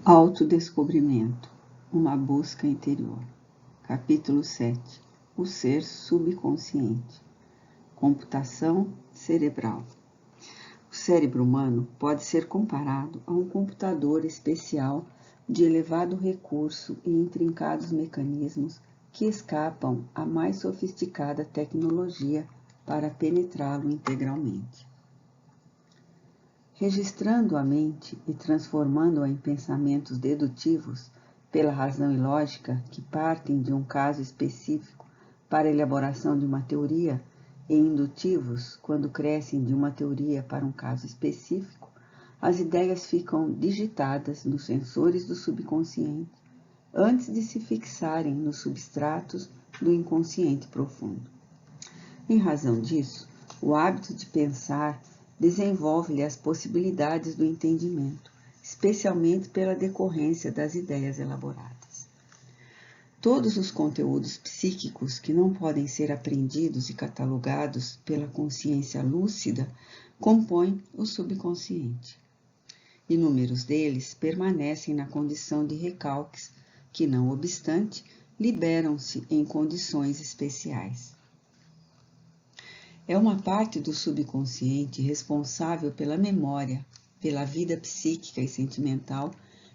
Autodescobrimento, uma busca interior. Capítulo 7. O ser subconsciente. Computação cerebral. O cérebro humano pode ser comparado a um computador especial de elevado recurso e intrincados mecanismos que escapam à mais sofisticada tecnologia para penetrá-lo integralmente. Registrando a mente e transformando-a em pensamentos dedutivos pela razão e lógica que partem de um caso específico para a elaboração de uma teoria e indutivos quando crescem de uma teoria para um caso específico, as ideias ficam digitadas nos sensores do subconsciente antes de se fixarem nos substratos do inconsciente profundo. Em razão disso, o hábito de pensar desenvolve-lhe as possibilidades do entendimento, especialmente pela decorrência das ideias elaboradas. Todos os conteúdos psíquicos que não podem ser apreendidos e catalogados pela consciência lúcida compõem o subconsciente. Inúmeros deles permanecem na condição de recalques, que, não obstante, liberam-se em condições especiais. É uma parte do subconsciente responsável pela memória, pela vida psíquica e sentimental,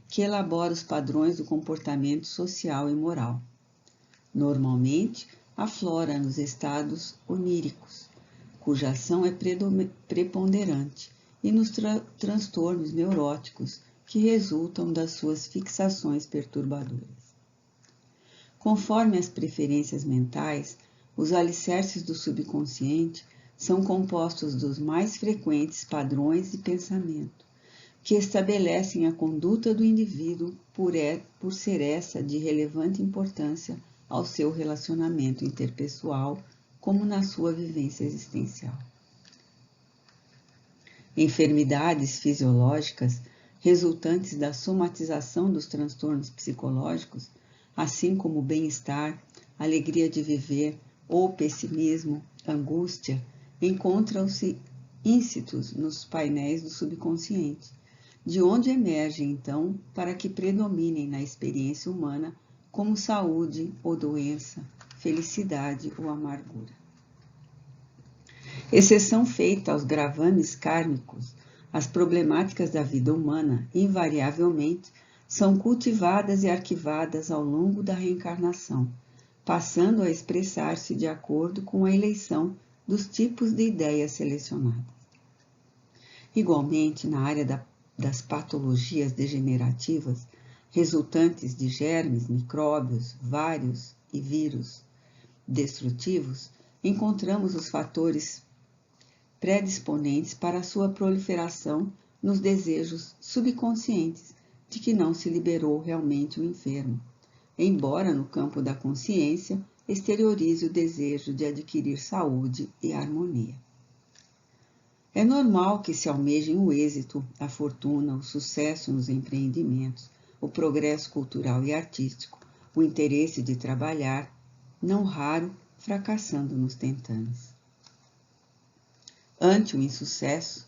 que elabora os padrões do comportamento social e moral. Normalmente, aflora nos estados oníricos, cuja ação é preponderante, e nos transtornos neuróticos que resultam das suas fixações perturbadoras. Conforme as preferências mentais, os alicerces do subconsciente são compostos dos mais frequentes padrões de pensamento, que estabelecem a conduta do indivíduo por ser essa de relevante importância ao seu relacionamento interpessoal, como na sua vivência existencial. Enfermidades fisiológicas resultantes da somatização dos transtornos psicológicos, assim como o bem-estar, alegria de viver, ou pessimismo, angústia, encontram-se íncitos nos painéis do subconsciente, de onde emergem, então, para que predominem na experiência humana como saúde ou doença, felicidade ou amargura. Exceção feita aos gravames kármicos, as problemáticas da vida humana, invariavelmente, são cultivadas e arquivadas ao longo da reencarnação, passando a expressar-se de acordo com a eleição dos tipos de ideias selecionadas. Igualmente, na área das patologias degenerativas, resultantes de germes, micróbios, vários e vírus destrutivos, encontramos os fatores predisponentes para a sua proliferação nos desejos subconscientes de que não se liberou realmente o enfermo, embora no campo da consciência exteriorize o desejo de adquirir saúde e harmonia. É normal que se almejem o êxito, a fortuna, o sucesso nos empreendimentos, o progresso cultural e artístico, o interesse de trabalhar, não raro fracassando nos tentames. Ante o insucesso,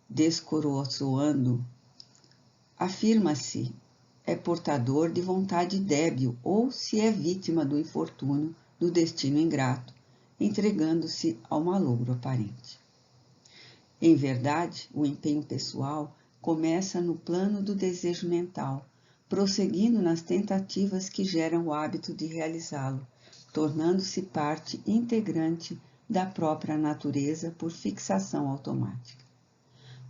descoroçoando, afirma-se é portador de vontade débil ou se é vítima do infortúnio do destino ingrato, entregando-se ao malogro aparente. Em verdade, o empenho pessoal começa no plano do desejo mental, prosseguindo nas tentativas que geram o hábito de realizá-lo, tornando-se parte integrante da própria natureza por fixação automática.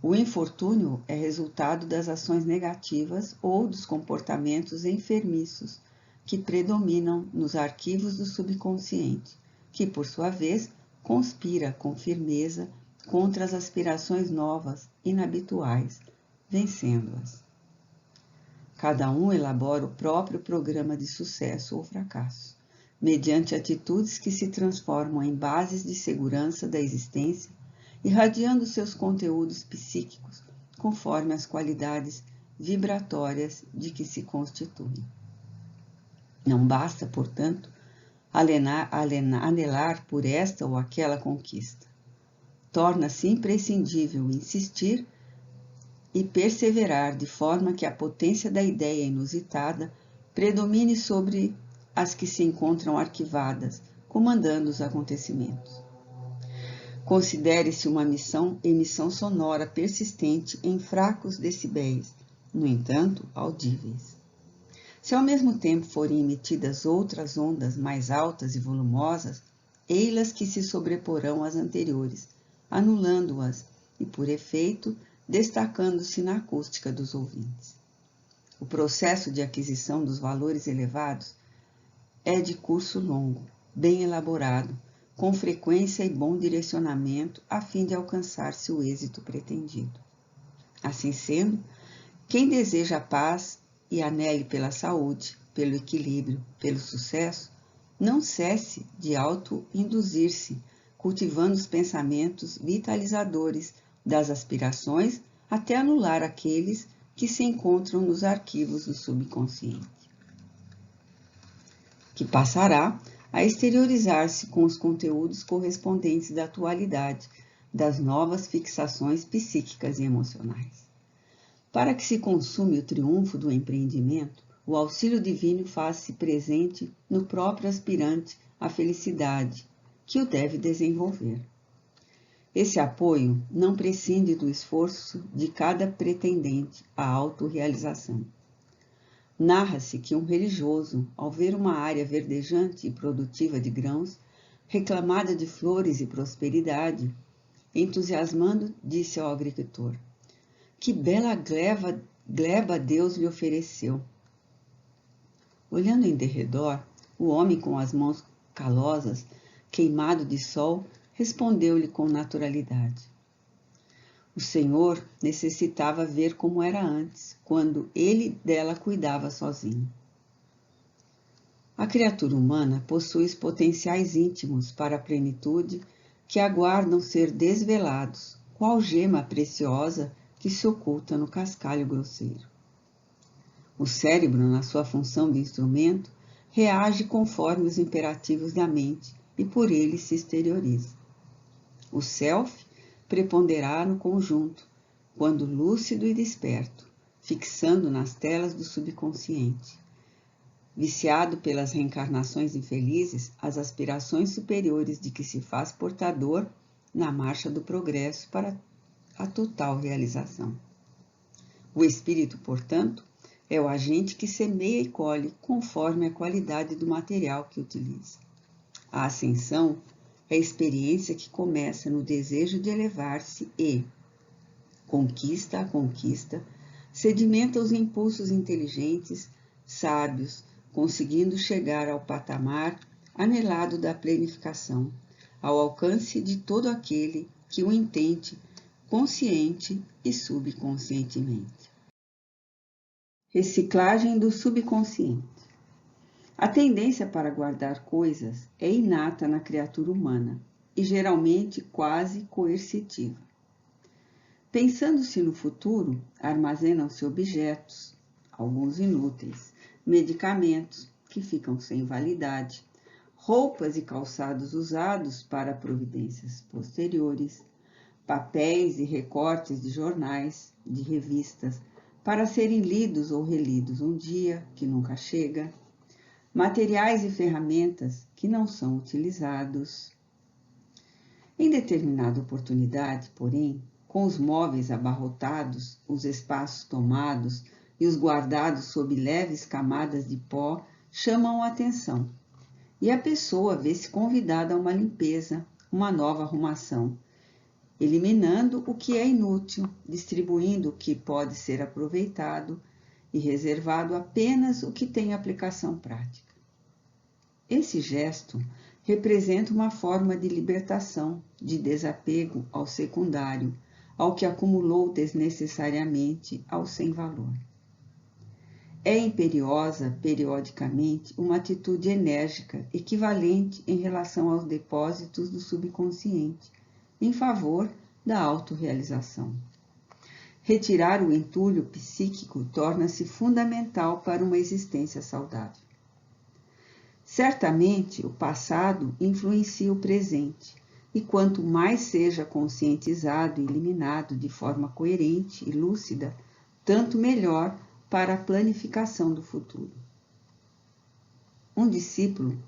O infortúnio é resultado das ações negativas ou dos comportamentos enfermiços que predominam nos arquivos do subconsciente, que, por sua vez, conspira com firmeza contra as aspirações novas, inabituais, vencendo-as. Cada um elabora o próprio programa de sucesso ou fracasso, mediante atitudes que se transformam em bases de segurança da existência, irradiando seus conteúdos psíquicos conforme as qualidades vibratórias de que se constituem. Não basta, portanto, anelar por esta ou aquela conquista. Torna-se imprescindível insistir e perseverar de forma que a potência da ideia inusitada predomine sobre as que se encontram arquivadas, comandando os acontecimentos. Considere-se uma emissão sonora persistente em fracos decibéis, no entanto, audíveis. Se ao mesmo tempo forem emitidas outras ondas mais altas e volumosas, ei-las que se sobreporão às anteriores, anulando-as e, por efeito, destacando-se na acústica dos ouvintes. O processo de aquisição dos valores elevados é de curso longo, bem elaborado, com frequência e bom direcionamento, a fim de alcançar-se o êxito pretendido. Assim sendo, quem deseja a paz e anele pela saúde, pelo equilíbrio, pelo sucesso, não cesse de auto-induzir-se, cultivando os pensamentos vitalizadores das aspirações até anular aqueles que se encontram nos arquivos do subconsciente, que passará a exteriorizar-se com os conteúdos correspondentes da atualidade, das novas fixações psíquicas e emocionais. Para que se consume o triunfo do empreendimento, o auxílio divino faz-se presente no próprio aspirante à felicidade, que o deve desenvolver. Esse apoio não prescinde do esforço de cada pretendente à autorrealização. Narra-se que um religioso, ao ver uma área verdejante e produtiva de grãos, reclamada de flores e prosperidade, entusiasmando, disse ao agricultor: "Que bela gleba Deus lhe ofereceu!" Olhando em derredor, o homem com as mãos calosas, queimado de sol, respondeu-lhe com naturalidade: "O Senhor necessitava ver como era antes, quando ele dela cuidava sozinho." A criatura humana possui os potenciais íntimos para a plenitude que aguardam ser desvelados, qual gema preciosa que se oculta no cascalho grosseiro. O cérebro, na sua função de instrumento, reage conforme os imperativos da mente e por ele se exterioriza. O self preponderará no conjunto, quando lúcido e desperto, fixando nas telas do subconsciente. Viciado pelas reencarnações infelizes, as aspirações superiores de que se faz portador na marcha do progresso para a total realização. O espírito, portanto, é o agente que semeia e colhe conforme a qualidade do material que utiliza. A ascensão é a experiência que começa no desejo de elevar-se e, conquista a conquista, sedimenta os impulsos inteligentes, sábios, conseguindo chegar ao patamar anelado da plenificação, ao alcance de todo aquele que o intente consciente e subconscientemente. Reciclagem do subconsciente. A tendência para guardar coisas é inata na criatura humana e geralmente quase coercitiva. Pensando-se no futuro, armazenam-se objetos, alguns inúteis, medicamentos que ficam sem validade, roupas e calçados usados para providências posteriores, papéis e recortes de jornais, de revistas, para serem lidos ou relidos um dia que nunca chega, materiais e ferramentas que não são utilizados. Em determinada oportunidade, porém, com os móveis abarrotados, os espaços tomados e os guardados sob leves camadas de pó, chamam a atenção, e a pessoa vê-se convidada a uma limpeza, uma nova arrumação, eliminando o que é inútil, distribuindo o que pode ser aproveitado e reservado apenas o que tem aplicação prática. Esse gesto representa uma forma de libertação, de desapego ao secundário, ao que acumulou desnecessariamente ao sem valor. É imperiosa, periodicamente, uma atitude enérgica, equivalente em relação aos depósitos do subconsciente, em favor da autorrealização. Retirar o entulho psíquico torna-se fundamental para uma existência saudável. Certamente, o passado influencia o presente, e quanto mais seja conscientizado e eliminado de forma coerente e lúcida, tanto melhor para a planificação do futuro. Um discípulo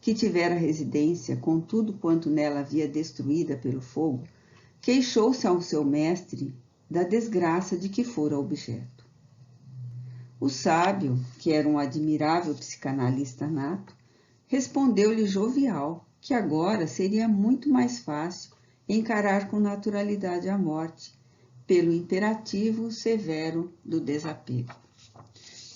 que tivera residência com tudo quanto nela havia destruída pelo fogo, queixou-se ao seu mestre da desgraça de que fora objeto. O sábio, que era um admirável psicanalista nato, respondeu-lhe jovial que agora seria muito mais fácil encarar com naturalidade a morte, pelo imperativo severo do desapego.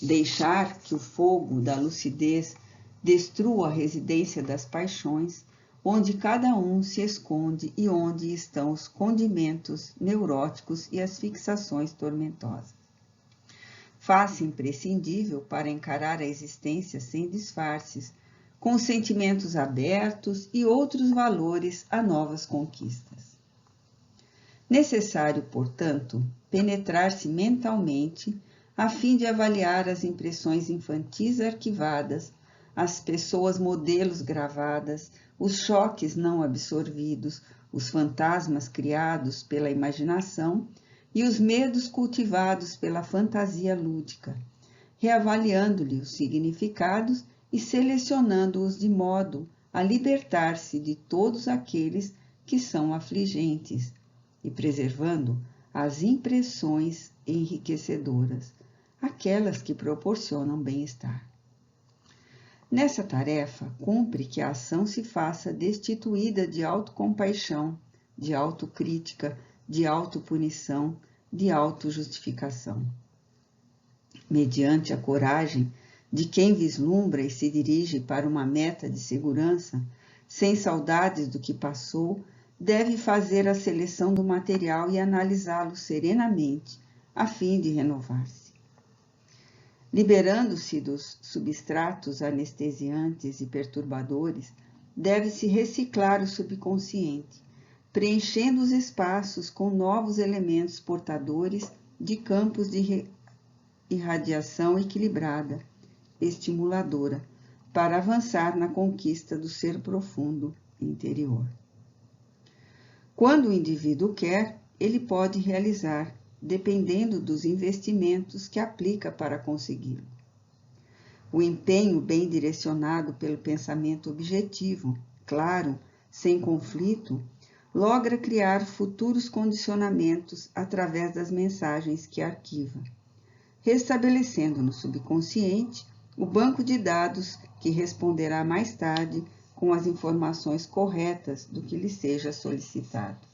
Deixar que o fogo da lucidez destrua a residência das paixões, onde cada um se esconde e onde estão os condimentos neuróticos e as fixações tormentosas. Faz-se imprescindível para encarar a existência sem disfarces, com sentimentos abertos e outros valores a novas conquistas. Necessário, portanto, penetrar-se mentalmente a fim de avaliar as impressões infantis arquivadas, as pessoas modelos gravadas, os choques não absorvidos, os fantasmas criados pela imaginação e os medos cultivados pela fantasia lúdica, reavaliando-lhe os significados e selecionando-os de modo a libertar-se de todos aqueles que são afligentes e preservando as impressões enriquecedoras, aquelas que proporcionam bem-estar. Nessa tarefa, cumpre que a ação se faça destituída de autocompaixão, de autocrítica, de autopunição, de autojustificação. Mediante a coragem de quem vislumbra e se dirige para uma meta de segurança, sem saudades do que passou, deve fazer a seleção do material e analisá-lo serenamente, a fim de renovar-se. Liberando-se dos substratos anestesiantes e perturbadores, deve-se reciclar o subconsciente, preenchendo os espaços com novos elementos portadores de campos de irradiação equilibrada, estimuladora, para avançar na conquista do ser profundo interior. Quando o indivíduo quer, ele pode realizar, dependendo dos investimentos que aplica para consegui-lo. O empenho bem direcionado pelo pensamento objetivo, claro, sem conflito, logra criar futuros condicionamentos através das mensagens que arquiva, restabelecendo no subconsciente o banco de dados que responderá mais tarde com as informações corretas do que lhe seja solicitado.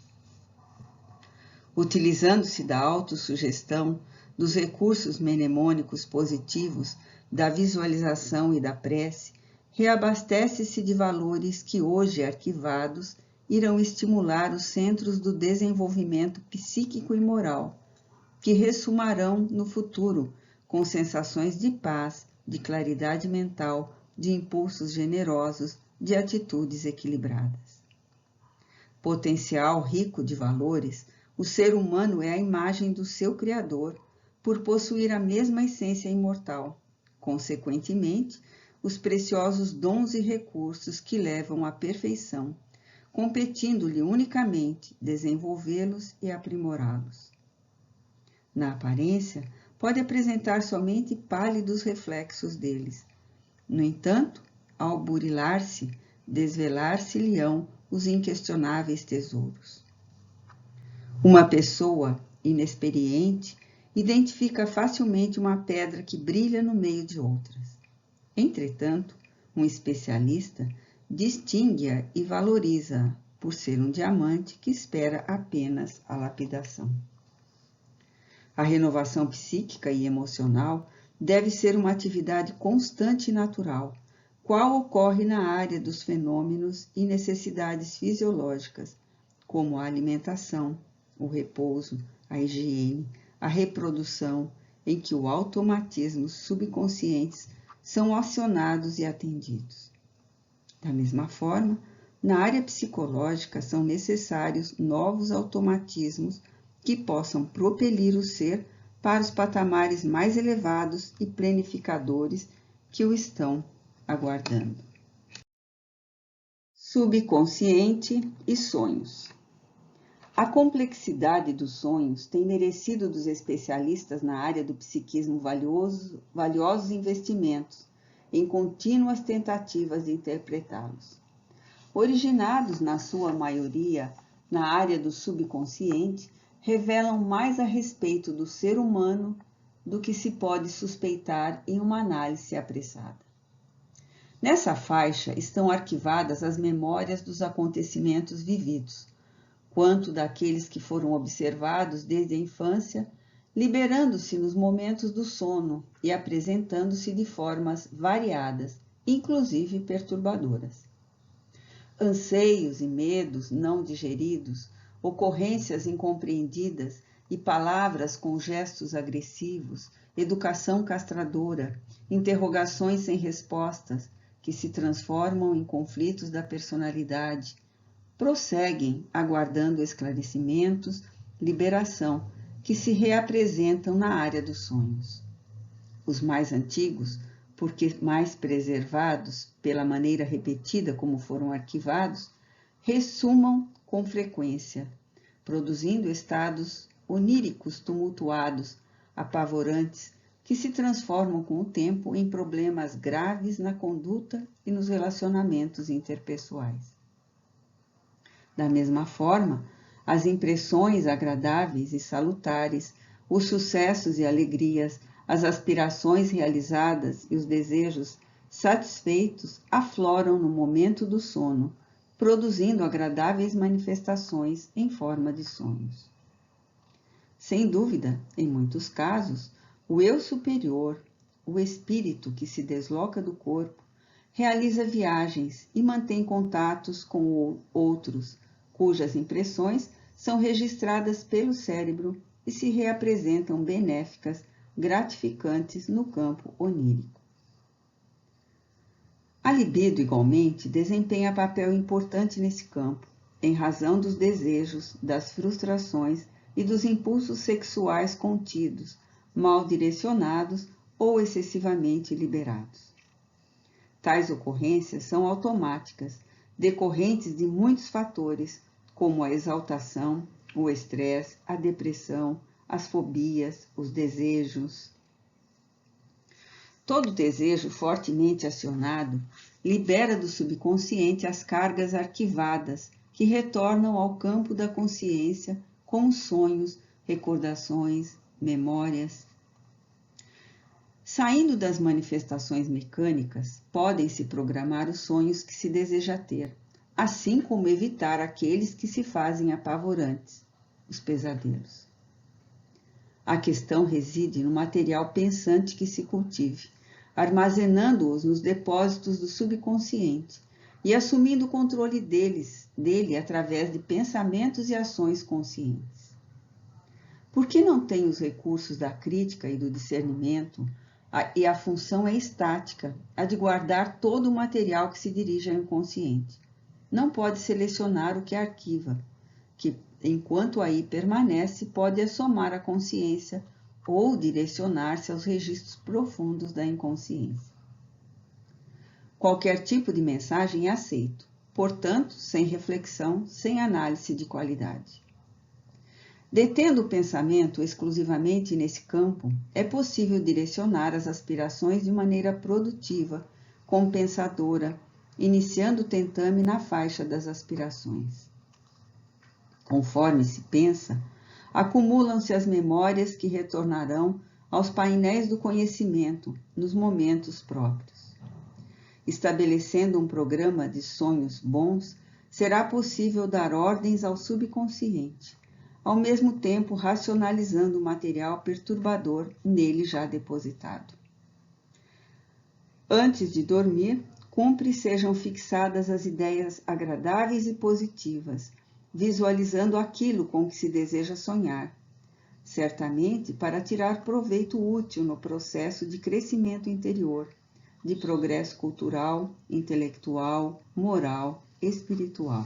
Utilizando-se da autossugestão, dos recursos mnemônicos positivos, da visualização e da prece, reabastece-se de valores que hoje arquivados irão estimular os centros do desenvolvimento psíquico e moral, que ressumarão no futuro com sensações de paz, de claridade mental, de impulsos generosos, de atitudes equilibradas. Potencial rico de valores, o ser humano é a imagem do seu Criador, por possuir a mesma essência imortal. Consequentemente, os preciosos dons e recursos que levam à perfeição, competindo-lhe unicamente desenvolvê-los e aprimorá-los. Na aparência, pode apresentar somente pálidos reflexos deles. No entanto, ao burilar-se, desvelar-se-lhão os inquestionáveis tesouros. Uma pessoa inexperiente identifica facilmente uma pedra que brilha no meio de outras. Entretanto, um especialista distingue-a e valoriza-a por ser um diamante que espera apenas a lapidação. A renovação psíquica e emocional deve ser uma atividade constante e natural, qual ocorre na área dos fenômenos e necessidades fisiológicas, como a alimentação, o repouso, a higiene, a reprodução, em que os automatismos subconscientes são acionados e atendidos. Da mesma forma, na área psicológica são necessários novos automatismos que possam propelir o ser para os patamares mais elevados e planificadores que o estão aguardando. Subconsciente e sonhos. A complexidade dos sonhos tem merecido dos especialistas na área do psiquismo valiosos investimentos em contínuas tentativas de interpretá-los. Originados, na sua maioria, na área do subconsciente, revelam mais a respeito do ser humano do que se pode suspeitar em uma análise apressada. Nessa faixa estão arquivadas as memórias dos acontecimentos vividos, quanto daqueles que foram observados desde a infância, liberando-se nos momentos do sono e apresentando-se de formas variadas, inclusive perturbadoras. Anseios e medos não digeridos, ocorrências incompreendidas e palavras com gestos agressivos, educação castradora, interrogações sem respostas, que se transformam em conflitos da personalidade, prosseguem aguardando esclarecimentos, liberação, que se reapresentam na área dos sonhos. Os mais antigos, porque mais preservados pela maneira repetida como foram arquivados, ressumam com frequência, produzindo estados oníricos tumultuados, apavorantes, que se transformam com o tempo em problemas graves na conduta e nos relacionamentos interpessoais. Da mesma forma, as impressões agradáveis e salutares, os sucessos e alegrias, as aspirações realizadas e os desejos satisfeitos afloram no momento do sono, produzindo agradáveis manifestações em forma de sonhos. Sem dúvida, em muitos casos, o eu superior, o espírito que se desloca do corpo, realiza viagens e mantém contatos com outros, cujas impressões são registradas pelo cérebro e se reapresentam benéficas, gratificantes no campo onírico. A libido, igualmente, desempenha papel importante nesse campo, em razão dos desejos, das frustrações e dos impulsos sexuais contidos, mal direcionados ou excessivamente liberados. Tais ocorrências são automáticas, decorrentes de muitos fatores, como a exaltação, o estresse, a depressão, as fobias, os desejos. Todo desejo fortemente acionado libera do subconsciente as cargas arquivadas que retornam ao campo da consciência como sonhos, recordações, memórias. Saindo das manifestações mecânicas, podem-se programar os sonhos que se deseja ter, assim como evitar aqueles que se fazem apavorantes, os pesadelos. A questão reside no material pensante que se cultive, armazenando-os nos depósitos do subconsciente e assumindo o controle dele através de pensamentos e ações conscientes. Porque não tem os recursos da crítica e do discernimento, e a função é estática, a de guardar todo o material que se dirige ao inconsciente. Não pode selecionar o que arquiva, que, enquanto aí permanece, pode assomar a consciência ou direcionar-se aos registros profundos da inconsciência. Qualquer tipo de mensagem é aceito, portanto, sem reflexão, sem análise de qualidade. Detendo o pensamento exclusivamente nesse campo, é possível direcionar as aspirações de maneira produtiva, compensadora, iniciando o tentame na faixa das aspirações. Conforme se pensa, acumulam-se as memórias que retornarão aos painéis do conhecimento nos momentos próprios. Estabelecendo um programa de sonhos bons, será possível dar ordens ao subconsciente, ao mesmo tempo racionalizando o material perturbador nele já depositado. Antes de dormir, cumpre sejam fixadas as ideias agradáveis e positivas, visualizando aquilo com que se deseja sonhar, certamente para tirar proveito útil no processo de crescimento interior, de progresso cultural, intelectual, moral, espiritual.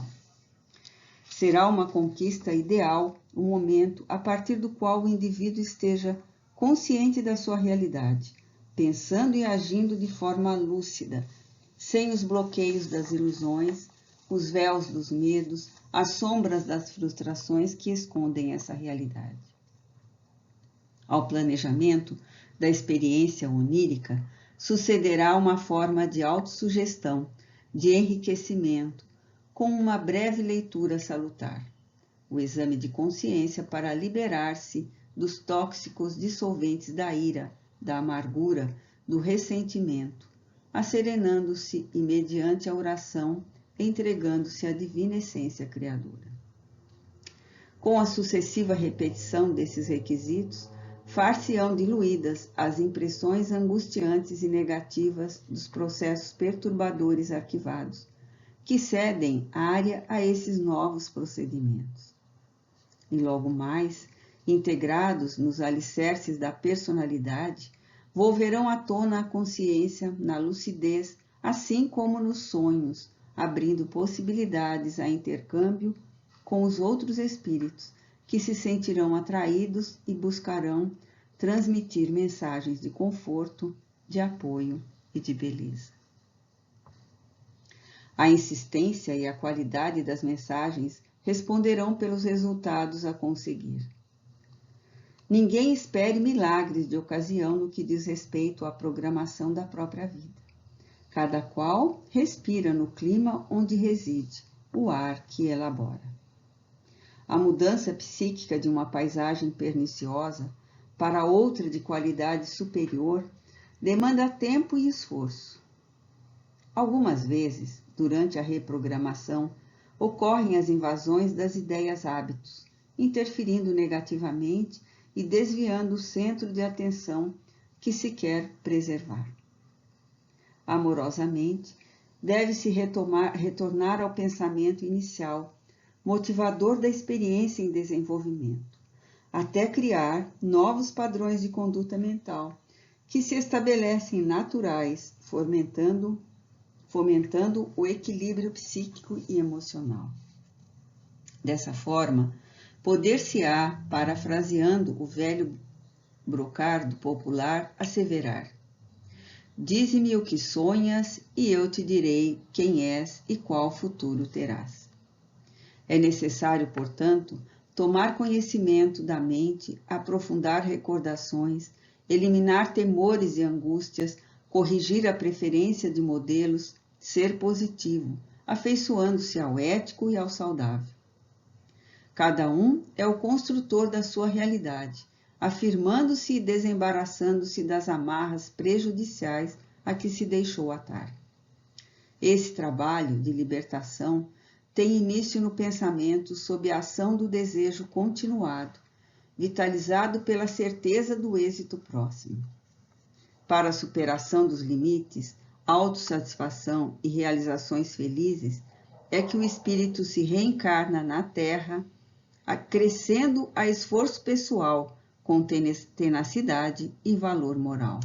Será uma conquista ideal o momento a partir do qual o indivíduo esteja consciente da sua realidade, pensando e agindo de forma lúcida, sem os bloqueios das ilusões, os véus dos medos, as sombras das frustrações que escondem essa realidade. Ao planejamento da experiência onírica, sucederá uma forma de autossugestão, de enriquecimento, com uma breve leitura salutar. O exame de consciência para liberar-se dos tóxicos dissolventes da ira, da amargura, do ressentimento, asserenando-se e, mediante a oração, entregando-se à divina essência criadora. Com a sucessiva repetição desses requisitos, far-se-ão diluídas as impressões angustiantes e negativas dos processos perturbadores arquivados, que cedem área a esses novos procedimentos. E logo mais, integrados nos alicerces da personalidade, volverão à tona a consciência na lucidez, assim como nos sonhos, abrindo possibilidades a intercâmbio com os outros espíritos, que se sentirão atraídos e buscarão transmitir mensagens de conforto, de apoio e de beleza. A insistência e a qualidade das mensagens responderão pelos resultados a conseguir. Ninguém espere milagres de ocasião no que diz respeito à programação da própria vida. Cada qual respira no clima onde reside, o ar que elabora. A mudança psíquica de uma paisagem perniciosa para outra de qualidade superior demanda tempo e esforço. Algumas vezes, durante a reprogramação, ocorrem as invasões das ideias-hábitos, interferindo negativamente e desviando o centro de atenção que se quer preservar. Amorosamente, deve-se retornar ao pensamento inicial, motivador da experiência em desenvolvimento, até criar novos padrões de conduta mental, que se estabelecem naturais, fomentando o equilíbrio psíquico e emocional. Dessa forma, poder-se-á, parafraseando o velho brocardo popular, asseverar: dize-me o que sonhas e eu te direi quem és e qual futuro terás. É necessário, portanto, tomar conhecimento da mente, aprofundar recordações, eliminar temores e angústias, corrigir a preferência de modelos, ser positivo, afeiçoando-se ao ético e ao saudável. Cada um é o construtor da sua realidade, afirmando-se e desembaraçando-se das amarras prejudiciais a que se deixou atar. Esse trabalho de libertação tem início no pensamento sob a ação do desejo continuado, vitalizado pela certeza do êxito próximo. Para a superação dos limites, autossatisfação e realizações felizes, é que o espírito se reencarna na Terra, acrescendo a esforço pessoal com tenacidade e valor moral.